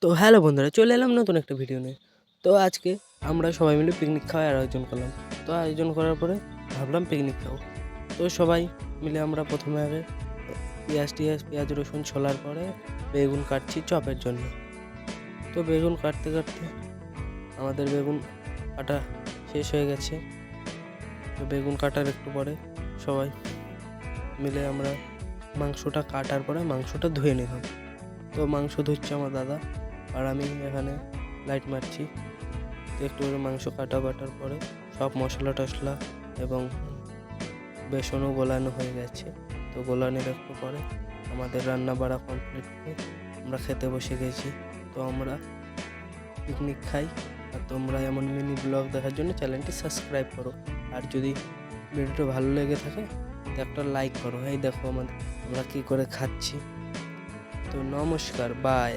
তো হ্যালো বন্ধুরা, চলে এলাম নতুন একটা ভিডিও নিয়ে। তো আজকে আমরা সবাই মিলে পিকনিক খাওয়ার আয়োজন করলাম। তো আয়োজন করার পরে ভাবলাম পিকনিক খাবো। তো সবাই মিলে আমরা প্রথমে আগে পেঁয়াজ রসুন ছোলার পরে বেগুন কাটছি চপের জন্য। তো বেগুন কাটতে কাটতে আমাদের বেগুন কাটা শেষ হয়ে গেছে। তো বেগুন কাটার একটু পরে সবাই মিলে আমরা মাংসটা কাটার পরে মাংসটা ধুয়ে নিলাম। তো মাংস ধুচ্ছে আমার দাদা, আর আমি এখানে লাইট মারছি। তো একটু করে মাংস বাটার পরে সব মশলা টশলা এবং বেসনও গোলানো হয়ে গেছে। তো গোলানোর একটু পরে আমাদের রান্না বাড়া কমপ্লিট করে আমরা খেতে বসে গেছি। তো আমরা পিকনিক খাই। আর তোমরা এমন মিনি ব্লগ দেখার জন্য চ্যানেলটি সাবস্ক্রাইব করো। আর যদি ভিডিওটা ভালো লেগে থাকে তো একটা লাইক করো। এই দেখো আমরা কী করে খাচ্ছি। তো নমস্কার, বাই।